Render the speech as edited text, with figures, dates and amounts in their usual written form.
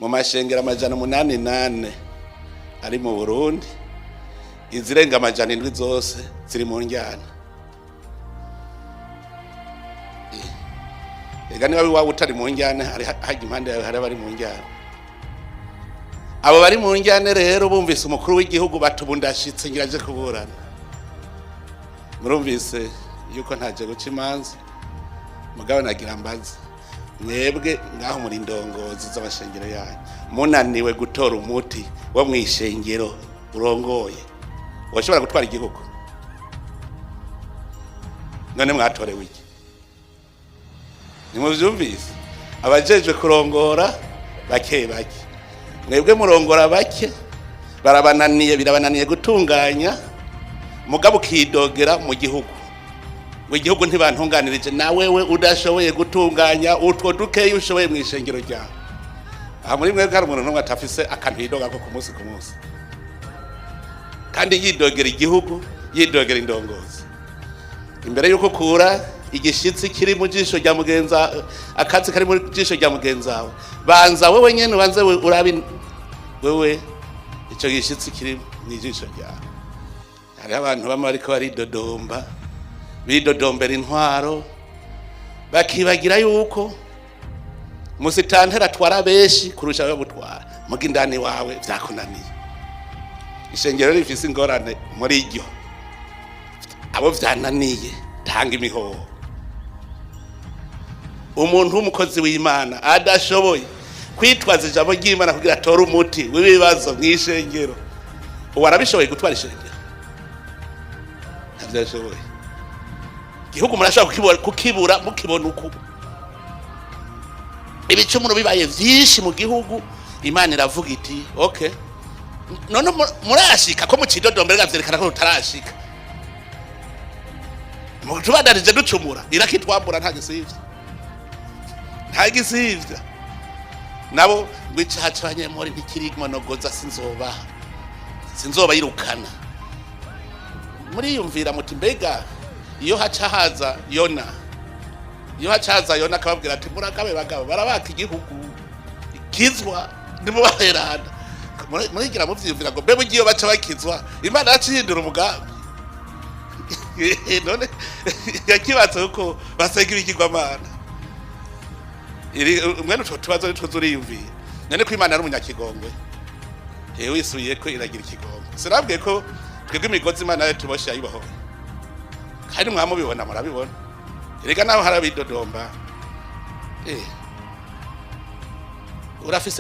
mu mashengero 888 ari mu Burundi, izirenga 700 zose ziri mu njyana. Ega niba waba utari mu njyana haje impande yawe hari bari mu njyana. Abo bari mu njyana rero bumvise umukuru w'igihugu batubundashitse ngiraje kuburana. Murumvise yuko ntaje guca imanza, mugabo nagira mbaza mwebwe ngaho muri ndongozi z'abashengero yanyu munaniwe gutora umuti wo mwishengero urongoye washobora gutwara igihugu, none mwatorewe iki? Nimuvyumvise abajejwe kurongora bake mwebwe murongora bake, birabananiye gutunganya, mugabo ukidogera mu gihugu. Mu gihugu ntibantunganirije, na wewe udashoboye gutunganya utwo dukeyi ushoboye mwishengero ryawe. Aha muri mwebwe hari umuntu n'umwe atafise akantu yidoga ko ku munsi kandi yidogera igihugu, yidogera indongozi. Imbere yuko kura igishitsi kiri mu jisho rya mugenza, akatsi kari mu jisho rya mugenzawe, banza wewe nyene ubanze urabi wewe ico gishitsi kiri mu jisho ryawe. Hari abantu bamwe bariko bidodombera intwaro, bakibagira yuko musitantera twara beshi kurusha we gutwara, mugindani wawe vyakunaniye. Ishengero rifise ingorane muri iryo, abo vyananiye tanga imihoho. Umuntu w'umukozi w'Imana adashoboye kwitwaza ijambo ry'Imana kugira atore umuti w'ibibazo mw'ishengero, uwo arabishoboye gutwara ishengero? Ntavyashoboye. Igihugu murashobora kukibura mukibona uko ibicumuro bibaye vyinshi mu gihugu, Imana iravuga iti okay, none murashika ko mucidodombera gavyerekana ko utarashika, mutubadarije ducumura irakitwambura nta gisivya nabo ngwicacanye muri ntikirigmo nogoza sinzoba yirukana. Muri yumvira muti mbega iyo haca haza Yona akababwira ati muragabe bagabo barabaka igihugu ikizwa nimubaherana, murigira muvyumvira ngo mbebe ugiye baca bakizwa, Imana yacihindura umugambi. None yakibatse uko basenga ibigirwamana. Mwene utwo tubazo nitwo uriyumvira, none ko Imana ari umunyakigongwe, wisubiye ko iragira ikigongwe. Sinabwiye ko twebwe imigozi Imana yatuboshe ayibohoye, kandi mwamubibona murabibona. Erega naho harabidodomba urafise